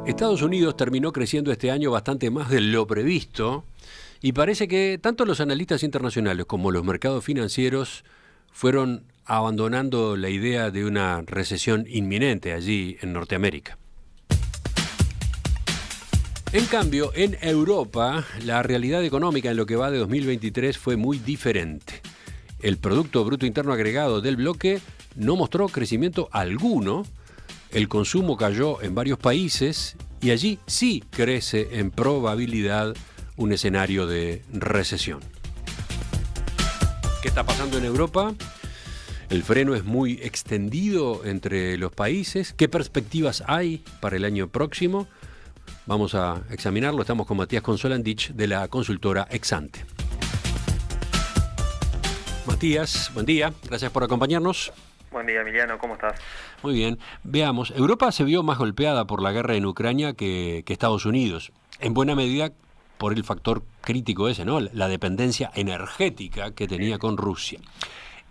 Estados Unidos terminó creciendo este año bastante más de lo previsto y parece que tanto los analistas internacionales como los mercados financieros fueron abandonando la idea de una recesión inminente allí en Norteamérica. En cambio, en Europa, la realidad económica en lo que va de 2023 fue muy diferente. El Producto Bruto Interno Agregado del bloque no mostró crecimiento alguno, el consumo cayó en varios países y allí sí crece en probabilidad un escenario de recesión. ¿Qué está pasando en Europa? El freno es muy extendido entre los países. ¿Qué perspectivas hay para el año próximo? Vamos a examinarlo. Estamos con Matías Consolandich de la consultora Exante. Matías, buen día. Gracias por acompañarnos. Buen día, Emiliano. ¿Cómo estás? Muy bien. Veamos. Europa se vio más golpeada por la guerra en Ucrania que Estados Unidos. En buena medida por el factor crítico ese, ¿no? La dependencia energética que tenía con Rusia.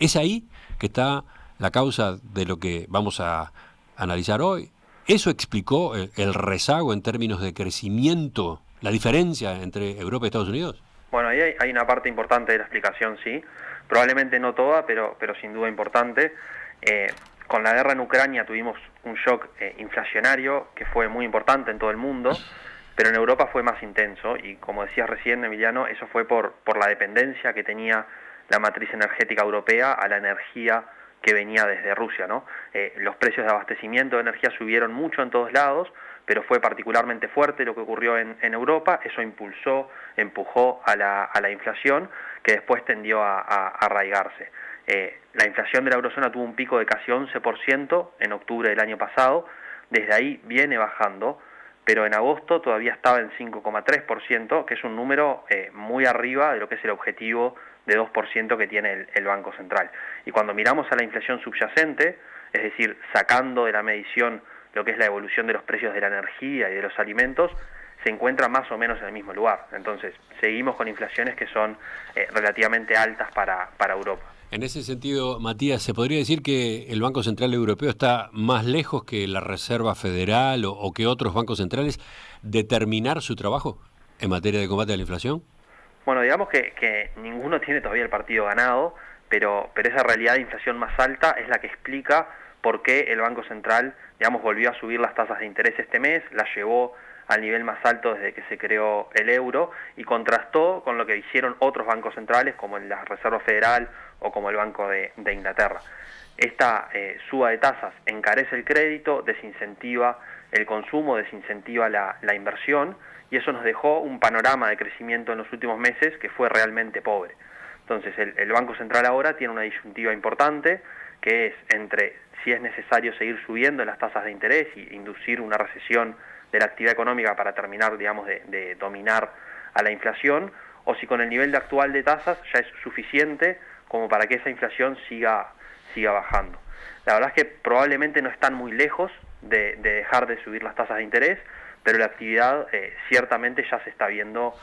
Es ahí que está la causa de lo que vamos a analizar hoy. ¿Eso explicó el rezago en términos de crecimiento, la diferencia entre Europa y Estados Unidos? Bueno, ahí hay una parte importante de la explicación, sí. Probablemente no toda, pero sin duda importante. Con la guerra en Ucrania tuvimos un shock inflacionario que fue muy importante en todo el mundo, pero en Europa fue más intenso y, como decías recién, Emiliano, eso fue por la dependencia que tenía la matriz energética europea a la energía que venía desde Rusia, ¿no? Los precios de abastecimiento de energía subieron mucho en todos lados, pero fue particularmente fuerte lo que ocurrió en Europa. Eso empujó a la inflación, que después tendió a arraigarse. La inflación de la eurozona tuvo un pico de casi 11% en octubre del año pasado. Desde ahí viene bajando, pero en agosto todavía estaba en 5,3%, que es un número muy arriba de lo que es el objetivo de 2% que tiene el Banco Central. Y cuando miramos a la inflación subyacente, es decir, sacando de la medición lo que es la evolución de los precios de la energía y de los alimentos, se encuentra más o menos en el mismo lugar. Entonces, seguimos con inflaciones que son relativamente altas para Europa. En ese sentido, Matías, ¿se podría decir que el Banco Central Europeo está más lejos que la Reserva Federal o que otros bancos centrales de terminar su trabajo en materia de combate a la inflación? Bueno, digamos que ninguno tiene todavía el partido ganado, pero esa realidad de inflación más alta es la que explica por qué el Banco Central, digamos, volvió a subir las tasas de interés este mes, las llevó al nivel más alto desde que se creó el euro y contrastó con lo que hicieron otros bancos centrales como la Reserva Federal o como el Banco de Inglaterra. Esta suba de tasas encarece el crédito, desincentiva el consumo, desincentiva la inversión, y eso nos dejó un panorama de crecimiento en los últimos meses que fue realmente pobre. Entonces el Banco Central ahora tiene una disyuntiva importante, que es entre si es necesario seguir subiendo las tasas de interés y inducir una recesión de la actividad económica para terminar, digamos, de dominar a la inflación, o si con el nivel actual de tasas ya es suficiente como para que esa inflación siga bajando. La verdad es que probablemente no están muy lejos de dejar de subir las tasas de interés, pero la actividad ciertamente ya se está viendo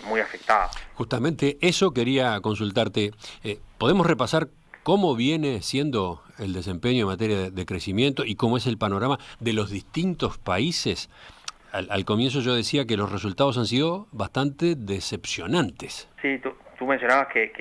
muy afectada. Justamente eso quería consultarte. ¿Podemos repasar cómo viene siendo el desempeño en materia de crecimiento y cómo es el panorama de los distintos países? Al comienzo yo decía que los resultados han sido bastante decepcionantes. Sí, tú mencionabas que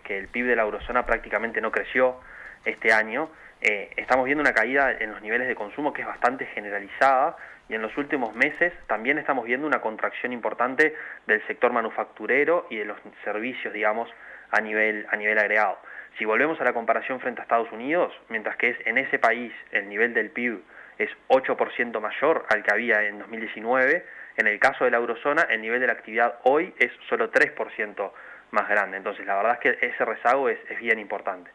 el PIB de la eurozona prácticamente no creció este año. Estamos viendo una caída en los niveles de consumo que es bastante generalizada, y en los últimos meses también estamos viendo una contracción importante del sector manufacturero y de los servicios, digamos, a nivel agregado. Si volvemos a la comparación frente a Estados Unidos, mientras que en ese país el nivel del PIB es 8% mayor al que había en 2019, en el caso de la eurozona el nivel de la actividad hoy es solo 3% más grande. Entonces la verdad es que ese rezago es bien importante.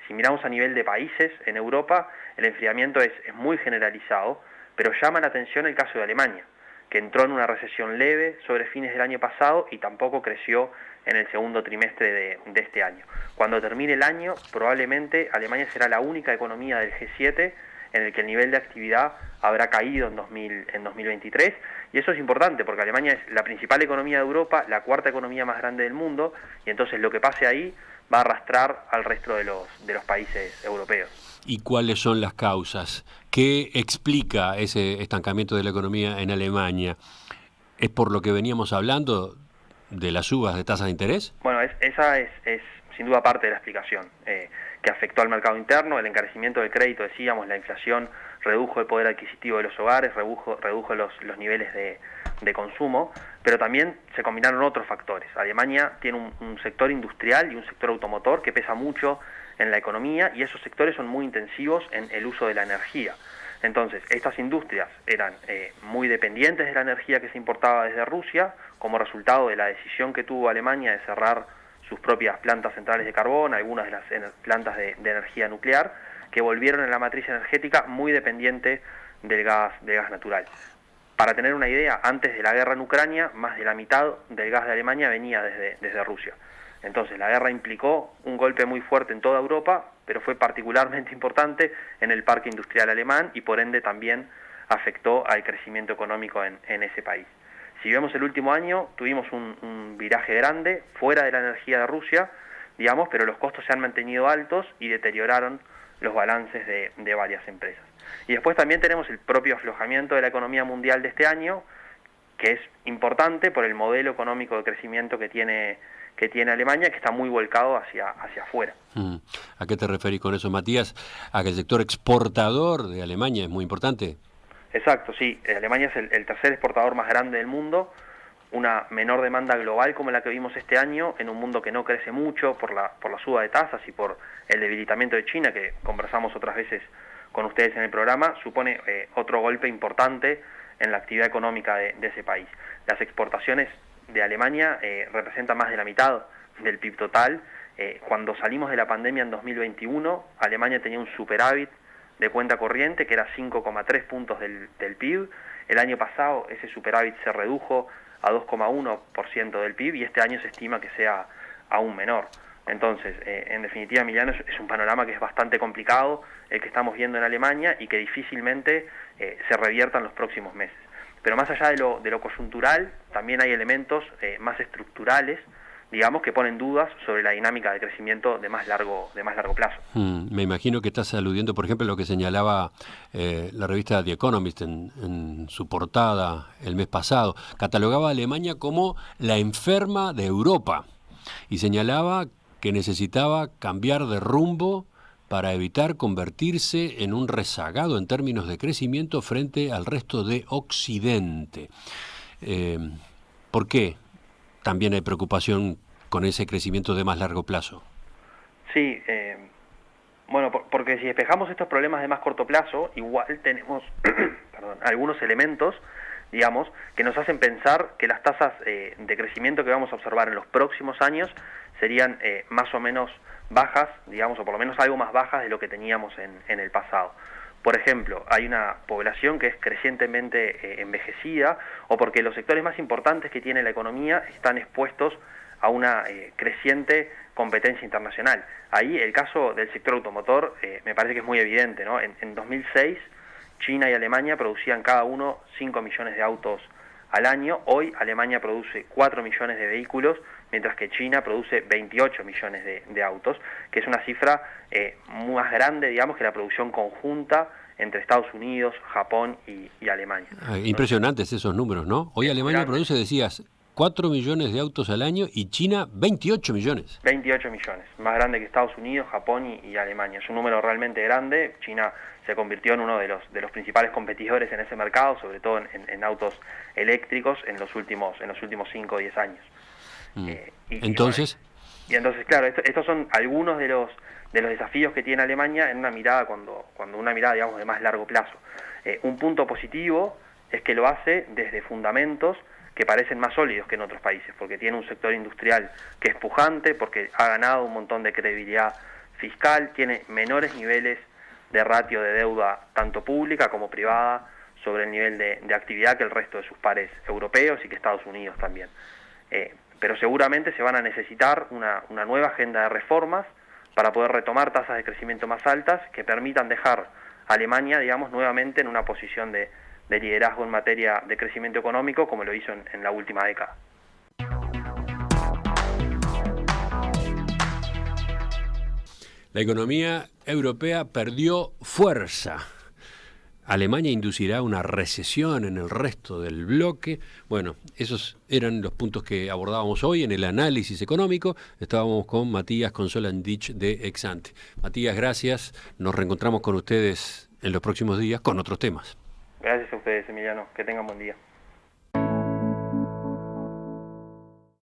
Si miramos a nivel de países en Europa, el enfriamiento es muy generalizado, pero llama la atención el caso de Alemania, que entró en una recesión leve sobre fines del año pasado y tampoco creció en el segundo trimestre de este año. Cuando termine el año, probablemente Alemania será la única economía del G7 en el que el nivel de actividad habrá caído en 2023, y eso es importante porque Alemania es la principal economía de Europa, la cuarta economía más grande del mundo, y entonces lo que pase ahí va a arrastrar al resto de los países europeos. y cuáles son las causas. ¿Qué explica ese estancamiento de la economía en Alemania? ¿Es por lo que veníamos hablando de las subas de tasas de interés? Bueno, esa es sin duda parte de la explicación, que afectó al mercado interno, el encarecimiento del crédito, decíamos, la inflación redujo el poder adquisitivo de los hogares, redujo los niveles de consumo, pero también se combinaron otros factores. Alemania tiene un sector industrial y un sector automotor que pesa mucho en la economía, y esos sectores son muy intensivos en el uso de la energía. Entonces, estas industrias eran muy dependientes de la energía que se importaba desde Rusia, como resultado de la decisión que tuvo Alemania de cerrar sus propias plantas centrales de carbón, algunas de las plantas de energía nuclear, que volvieron en la matriz energética muy dependiente del gas natural. Para tener una idea, antes de la guerra en Ucrania, más de la mitad del gas de Alemania venía desde Rusia. Entonces, la guerra implicó un golpe muy fuerte en toda Europa, pero fue particularmente importante en el parque industrial alemán y por ende también afectó al crecimiento económico en ese país. Si vemos el último año, tuvimos un viraje grande fuera de la energía de Rusia, digamos, pero los costos se han mantenido altos y deterioraron los balances de varias empresas. Y después también tenemos el propio aflojamiento de la economía mundial de este año, que es importante por el modelo económico de crecimiento que tiene Alemania, que está muy volcado hacia afuera. ¿A qué te referís con eso, Matías? ¿A que el sector exportador de Alemania es muy importante? Exacto, sí. Alemania es el tercer exportador más grande del mundo, una menor demanda global como la que vimos este año, en un mundo que no crece mucho por la suba de tasas y por el debilitamiento de China, que conversamos otras veces con ustedes en el programa, supone otro golpe importante en la actividad económica de ese país. Las exportaciones de Alemania representan más de la mitad del PIB total. Cuando salimos de la pandemia en 2021, Alemania tenía un superávit de cuenta corriente que era 5,3 puntos del PIB. El año pasado ese superávit se redujo a 2,1% del PIB y este año se estima que sea aún menor. Entonces, en definitiva, Emiliano, es un panorama que es bastante complicado el que estamos viendo en Alemania y que difícilmente se revierta en los próximos meses. Pero más allá de lo coyuntural, también hay elementos más estructurales, digamos, que ponen dudas sobre la dinámica de crecimiento de más largo plazo. Me imagino que estás aludiendo, por ejemplo, a lo que señalaba la revista The Economist en su portada el mes pasado. Catalogaba a Alemania como la enferma de Europa y señalaba que necesitaba cambiar de rumbo para evitar convertirse en un rezagado en términos de crecimiento frente al resto de Occidente. ¿Por qué también hay preocupación con ese crecimiento de más largo plazo? Sí, bueno, porque si despejamos estos problemas de más corto plazo, igual tenemos algunos elementos, digamos, que nos hacen pensar que las tasas de crecimiento que vamos a observar en los próximos años serían más o menos bajas, digamos, o por lo menos algo más bajas de lo que teníamos en el pasado. Por ejemplo, hay una población que es crecientemente envejecida, o porque los sectores más importantes que tiene la economía están expuestos a una creciente competencia internacional. Ahí el caso del sector automotor me parece que es muy evidente, ¿no? En 2006, China y Alemania producían cada uno 5 millones de autos al año. Hoy Alemania produce 4 millones de vehículos, mientras que China produce 28 millones de autos, que es una cifra más grande, digamos, que la producción conjunta entre Estados Unidos, Japón y Alemania. Impresionantes esos números, ¿no? Hoy Alemania produce, decías, 4 millones de autos al año y China 28 millones. 28 millones, más grande que Estados Unidos, Japón y Alemania. Es un número realmente grande. China se convirtió en uno de los principales competidores en ese mercado, sobre todo en autos eléctricos en los últimos 5 o 10 años. Entonces, claro, estos son algunos de los desafíos que tiene Alemania en una mirada cuando una mirada, digamos, de más largo plazo. Un punto positivo es que lo hace desde fundamentos que parecen más sólidos que en otros países, porque tiene un sector industrial que es pujante, porque ha ganado un montón de credibilidad fiscal, tiene menores niveles de ratio de deuda tanto pública como privada sobre el nivel de actividad que el resto de sus pares europeos y que Estados Unidos también. Pero seguramente se van a necesitar una nueva agenda de reformas para poder retomar tasas de crecimiento más altas que permitan dejar a Alemania, digamos, nuevamente en una posición de liderazgo en materia de crecimiento económico, como lo hizo en la última década. La economía europea perdió fuerza. Alemania inducirá una recesión en el resto del bloque. Bueno, esos eran los puntos que abordábamos hoy en el análisis económico. Estábamos con Matías Consolandich de Exante. Matías, gracias. Nos reencontramos con ustedes en los próximos días con otros temas. Gracias a ustedes, Emiliano. Que tengan buen día.